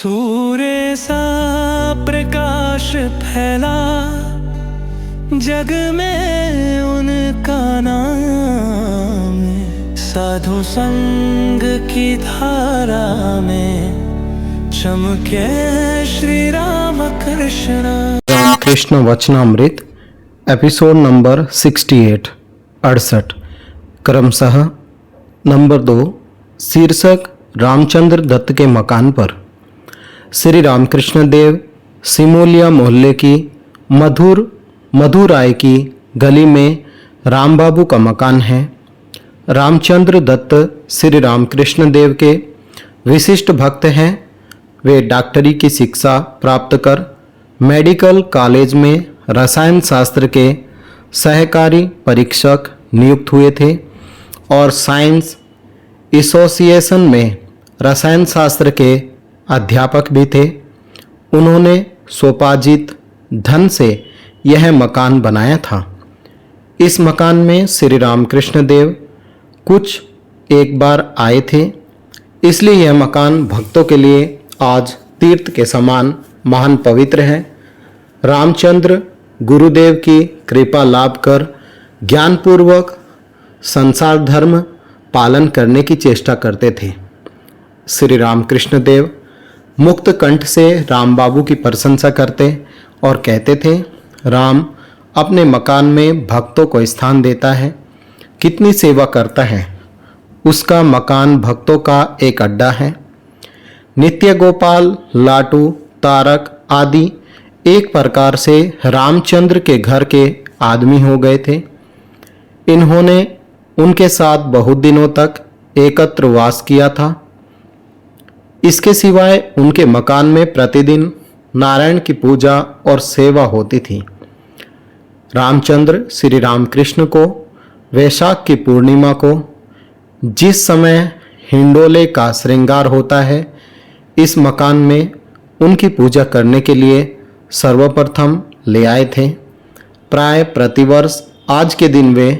सूर्य सा प्रकाश फैला जग में उनका नाम, साधु संग की धारा में चमके श्री राम कृष्ण। रामकृष्ण वचनामृत एपिसोड नंबर 68 क्रमशः नंबर 2 शीर्षक रामचंद्र दत्त के मकान पर। श्री रामकृष्ण देव सिमोलिया मोहल्ले की मधुराय की गली में राम बाबू का मकान है। रामचंद्र दत्त श्री रामकृष्ण देव के विशिष्ट भक्त हैं। वे डॉक्टरी की शिक्षा प्राप्त कर मेडिकल कॉलेज में रसायन शास्त्र के सहकारी परीक्षक नियुक्त हुए थे और साइंस एसोसिएशन में रसायन शास्त्र के अध्यापक भी थे। उन्होंने सोपाजित धन से यह मकान बनाया था। इस मकान में श्री रामकृष्ण देव कुछ एक बार आए थे, इसलिए यह मकान भक्तों के लिए आज तीर्थ के समान महान पवित्र है। रामचंद्र गुरुदेव की कृपा लाभ कर ज्ञानपूर्वक संसार धर्म पालन करने की चेष्टा करते थे। श्री रामकृष्ण देव मुक्त कंठ से राम बाबू की प्रशंसा करते और कहते थे, राम अपने मकान में भक्तों को स्थान देता है, कितनी सेवा करता है। उसका मकान भक्तों का एक अड्डा है। नित्य गोपाल, लाटू, तारक आदि एक प्रकार से रामचंद्र के घर के आदमी हो गए थे। इन्होंने उनके साथ बहुत दिनों तक एकत्र वास किया था। इसके सिवाय उनके मकान में प्रतिदिन नारायण की पूजा और सेवा होती थी। रामचंद्र श्री रामकृष्ण को वैशाख की पूर्णिमा को, जिस समय हिंडोले का श्रृंगार होता है, इस मकान में उनकी पूजा करने के लिए सर्वप्रथम ले आए थे। प्राय प्रतिवर्ष आज के दिन वे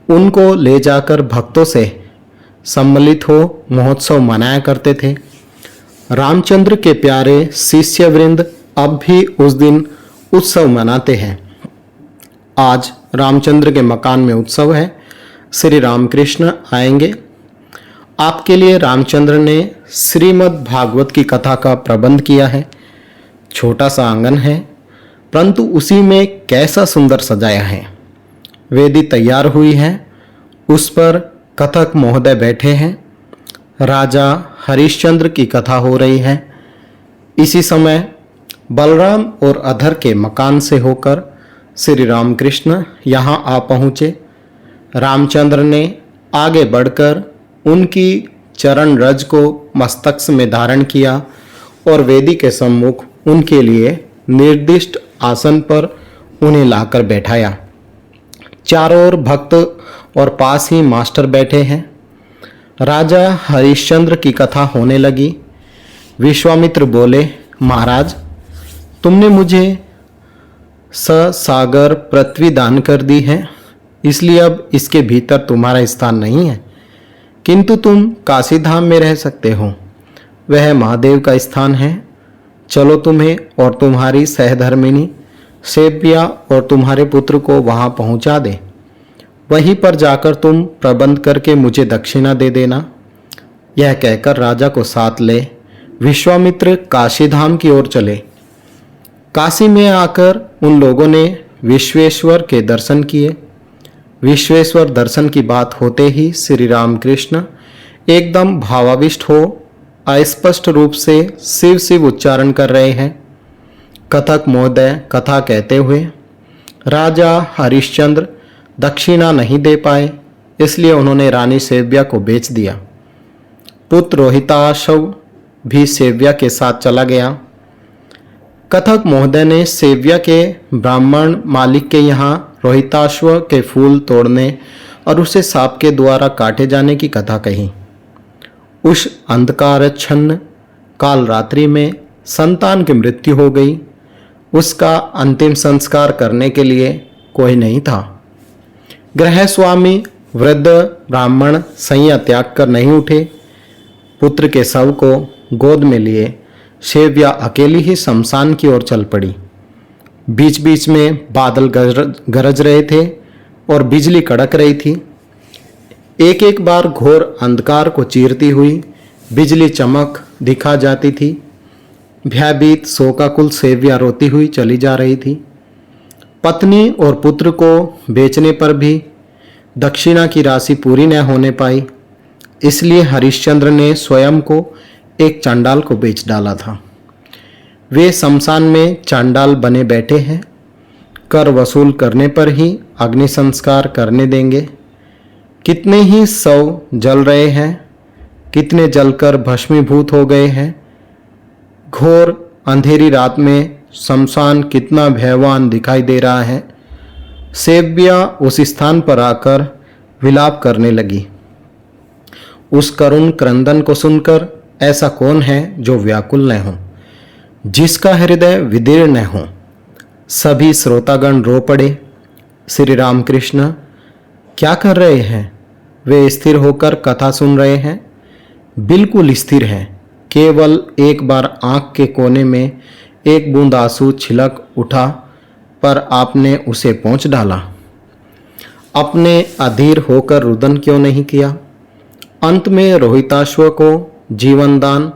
उनको ले जाकर भक्तों से सम्मिलित हो महोत्सव मनाया करते थे। रामचंद्र के प्यारे शिष्य वृंद अब भी उस दिन उत्सव मनाते हैं। आज रामचंद्र के मकान में उत्सव है। श्री रामकृष्ण आएंगे। आपके लिए रामचंद्र ने श्रीमद् भागवत की कथा का प्रबंध किया है। छोटा सा आंगन है, परंतु उसी में कैसा सुंदर सजाया है। वेदी तैयार हुई है, उस पर कथक महोदय बैठे हैं। राजा हरिश्चंद्र की कथा हो रही है। इसी समय बलराम और अधर के मकान से होकर श्री रामकृष्ण यहाँ आ पहुँचे। रामचंद्र ने आगे बढ़कर उनकी चरण रज को मस्तक में धारण किया और वेदी के सम्मुख उनके लिए निर्दिष्ट आसन पर उन्हें लाकर बैठाया। चारों ओर भक्त और पास ही मास्टर बैठे हैं। राजा हरिश्चंद्र की कथा होने लगी। विश्वामित्र बोले, महाराज, तुमने मुझे सागर पृथ्वी दान कर दी है, इसलिए अब इसके भीतर तुम्हारा स्थान नहीं है, किंतु तुम काशी धाम में रह सकते हो। वह महादेव का स्थान है। चलो तुम्हें और तुम्हारी सहधर्मिणी सेव्या और तुम्हारे पुत्र को वहां पहुंचा दे। वहीं पर जाकर तुम प्रबंध करके मुझे दक्षिणा दे देना। यह कहकर राजा को साथ ले विश्वामित्र काशी धाम की ओर चले। काशी में आकर उन लोगों ने विश्वेश्वर के दर्शन किए। विश्वेश्वर दर्शन की बात होते ही श्री रामकृष्ण एकदम भावाविष्ट हो अस्पष्ट रूप से शिव शिव उच्चारण कर रहे हैं। कथक महोदय कथा कहते हुए, राजा हरिश्चंद्र दक्षिणा नहीं दे पाए, इसलिए उन्होंने रानी सेव्या को बेच दिया। पुत्र रोहिताश्व भी सेव्या के साथ चला गया। कथक महोदय ने सेव्या के ब्राह्मण मालिक के यहाँ रोहिताश्व के फूल तोड़ने और उसे सांप के द्वारा काटे जाने की कथा कही। उस अंधकारच्छन्न काल रात्रि में संतान की मृत्यु हो गई। उसका अंतिम संस्कार करने के लिए कोई नहीं था। गृह स्वामी वृद्ध ब्राह्मण सैया त्याग कर नहीं उठे। पुत्र के शव को गोद में लिए सेव्या अकेली ही शमशान की ओर चल पड़ी। बीच बीच में बादल गरज रहे थे और बिजली कड़क रही थी। एक एक बार घोर अंधकार को चीरती हुई बिजली चमक दिखा जाती थी। भयभीत शोकाकुल सेव्या रोती हुई चली जा रही थी। पत्नी और पुत्र को बेचने पर भी दक्षिणा की राशि पूरी न होने पाई, इसलिए हरिश्चंद्र ने स्वयं को एक चांडाल को बेच डाला था। वे शमशान में चांडाल बने बैठे हैं। कर वसूल करने पर ही अग्नि संस्कार करने देंगे। कितने ही शव जल रहे हैं, कितने जलकर भस्मीभूत हो गए हैं। घोर अंधेरी रात में शमशान कितना भयवान दिखाई दे रहा है। सेव्या उस स्थान पर आकर विलाप करने लगी। उस करुण क्रंदन को सुनकर ऐसा कौन है जो व्याकुल न हो, जिसका हृदय विदीर्ण न हो। सभी श्रोतागण रो पड़े। श्री रामकृष्ण क्या कर रहे हैं? वे स्थिर होकर कथा सुन रहे हैं। बिल्कुल स्थिर हैं। केवल एक बार आंख के कोने में एक बूंद आंसू छिलक उठा, पर आपने उसे पोंछ डाला। अपने अधीर होकर रुदन क्यों नहीं किया? अंत में रोहिताश्व को जीवन दान,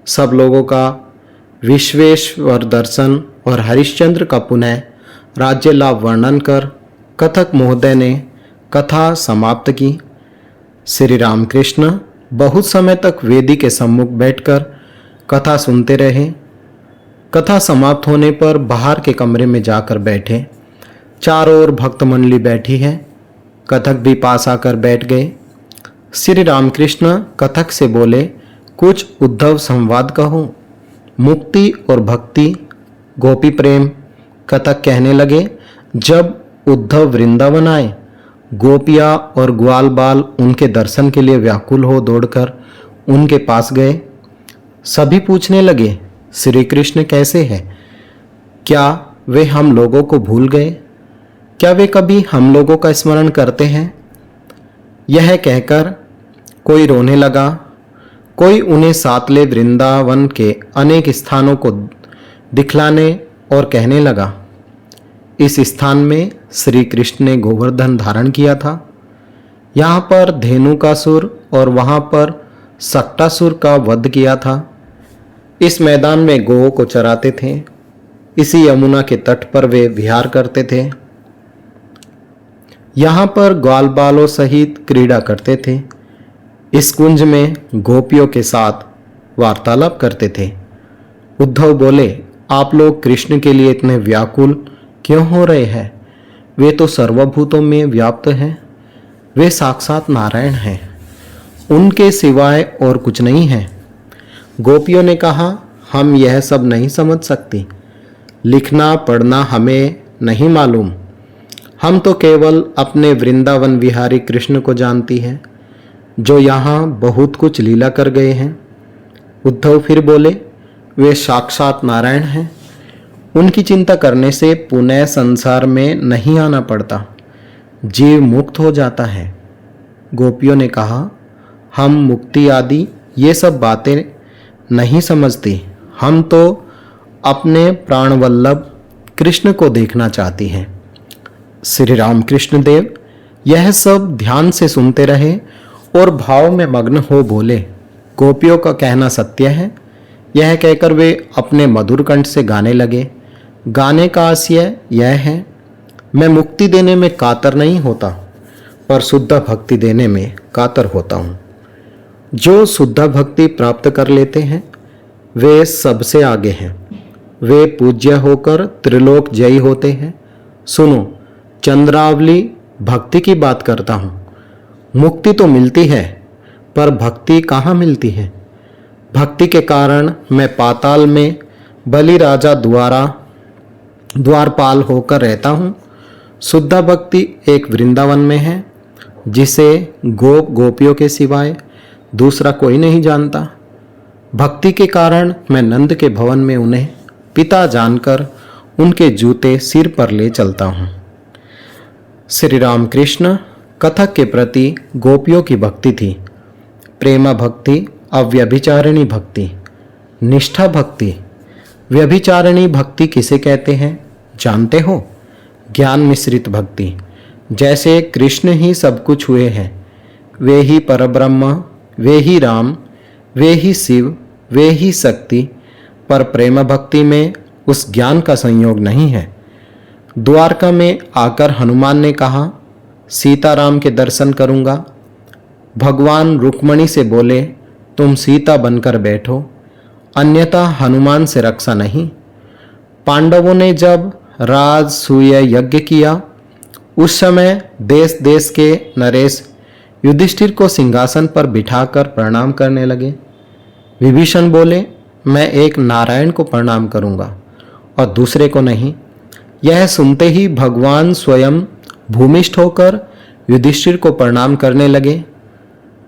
सब लोगों का विश्वेश्वर दर्शन और हरिश्चंद्र का पुनः राज्य लाभ वर्णन कर कथक महोदय ने कथा समाप्त की। श्री रामकृष्ण बहुत समय तक वेदी के सम्मुख बैठकर कथा सुनते रहे। कथा समाप्त होने पर बाहर के कमरे में जाकर बैठे। चारों ओर भक्त मंडली बैठी है। कथक भी पास आकर बैठ गए। श्री रामकृष्ण कथक से बोले, कुछ उद्धव संवाद कहो। मुक्ति और भक्ति, गोपी प्रेम। कथक कहने लगे, जब उद्धव वृंदावन आए, गोपियाँ और ग्वाल बाल उनके दर्शन के लिए व्याकुल हो दौड़कर उनके पास गए। सभी पूछने लगे, श्री कृष्ण कैसे हैं? क्या वे हम लोगों को भूल गए? क्या वे कभी हम लोगों का स्मरण करते हैं? यह कहकर कोई रोने लगा। कोई उन्हें सातले वृंदावन के अनेक स्थानों को दिखलाने और कहने लगा, इस स्थान में श्री कृष्ण ने गोवर्धन धारण किया था। यहाँ पर धेनुकासुर और वहाँ पर सक्टासुर का वध किया था। इस मैदान में गौओं को चराते थे। इसी यमुना के तट पर वे विहार करते थे। यहाँ पर ग्वाल बालों सहित क्रीड़ा करते थे। इस कुंज में गोपियों के साथ वार्तालाप करते थे। उद्धव बोले, आप लोग कृष्ण के लिए इतने व्याकुल क्यों हो रहे हैं? वे तो सर्वभूतों में व्याप्त हैं। वे साक्षात नारायण हैं। उनके सिवाय और कुछ नहीं है। गोपियों ने कहा, हम यह सब नहीं समझ सकती। लिखना पढ़ना हमें नहीं मालूम। हम तो केवल अपने वृंदावन विहारी कृष्ण को जानती हैं, जो यहाँ बहुत कुछ लीला कर गए हैं। उद्धव फिर बोले, वे साक्षात नारायण हैं। उनकी चिंता करने से पुनः संसार में नहीं आना पड़ता, जीव मुक्त हो जाता है। गोपियों ने कहा, हम मुक्ति आदि ये सब बातें नहीं समझती। हम तो अपने प्राणवल्लभ कृष्ण को देखना चाहती हैं। श्री रामकृष्ण देव यह सब ध्यान से सुनते रहे और भाव में मग्न हो बोले, गोपियों का कहना सत्य है। यह कहकर वे अपने मधुर कंठ से गाने लगे। गाने का आशय यह है, मैं मुक्ति देने में कातर नहीं होता, पर शुद्ध भक्ति देने में कातर होता हूँ। जो शुद्ध भक्ति प्राप्त कर लेते हैं वे सबसे आगे हैं। वे पूज्य होकर त्रिलोक जयी होते हैं। सुनो, चंद्रावली भक्ति की बात करता हूँ। मुक्ति तो मिलती है, पर भक्ति कहाँ मिलती है? भक्ति के कारण मैं पाताल में बलि राजा द्वारपाल होकर रहता हूँ। शुद्ध भक्ति एक वृंदावन में है, जिसे गोप गोपियों के सिवाय दूसरा कोई नहीं जानता। भक्ति के कारण मैं नंद के भवन में उन्हें पिता जानकर उनके जूते सिर पर ले चलता हूँ। श्री रामकृष्ण कथक के प्रति गोपियों की भक्ति थी। प्रेमा भक्ति, अव्यभिचारिणी भक्ति। निष्ठा भक्ति, व्यभिचारिणी भक्ति किसे कहते हैं जानते हो? ज्ञान मिश्रित भक्ति। जैसे कृष्ण ही सब कुछ हुए हैं, वे ही परब्रह्म, वे ही राम, वे ही शिव, वे ही शक्ति, पर प्रेम भक्ति में उस ज्ञान का संयोग नहीं है। द्वारका में आकर हनुमान ने कहा, सीताराम के दर्शन करूंगा। भगवान रुक्मणी से बोले, तुम सीता बनकर बैठो, अन्यथा हनुमान से रक्षा नहीं। पांडवों ने जब राजसूय यज्ञ किया, उस समय देश देश के नरेश युधिष्ठिर को सिंहासन पर बिठाकर प्रणाम करने लगे। विभीषण बोले, मैं एक नारायण को प्रणाम करूंगा और दूसरे को नहीं। यह सुनते ही भगवान स्वयं भूमिष्ठ होकर युधिष्ठिर को प्रणाम करने लगे।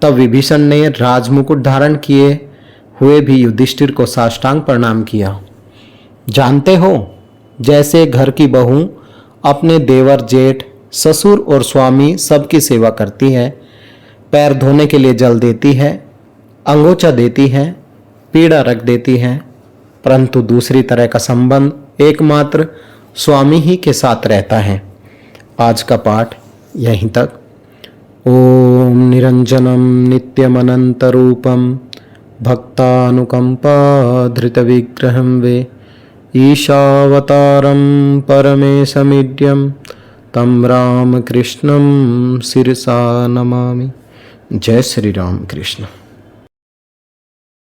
तब विभीषण ने राजमुकुट धारण किए हुए भी युधिष्ठिर को साष्टांग प्रणाम किया। जानते हो, जैसे घर की बहू अपने देवर, जेठ, ससुर और स्वामी सबकी सेवा करती है, पैर धोने के लिए जल देती है, अंगोछा देती है, पीड़ा रख देती है, परंतु दूसरी तरह का संबंध एकमात्र स्वामी ही के साथ रहता है। आज का पाठ यहीं तक। ओम निरंजनम नित्यमनंतरूपम भक्तानुकंपा धृत विग्रहं वे ईशावतारं परमेशमीड्यं तं रामकृष्णं शिरसा नमामि। जय श्री राम कृष्ण।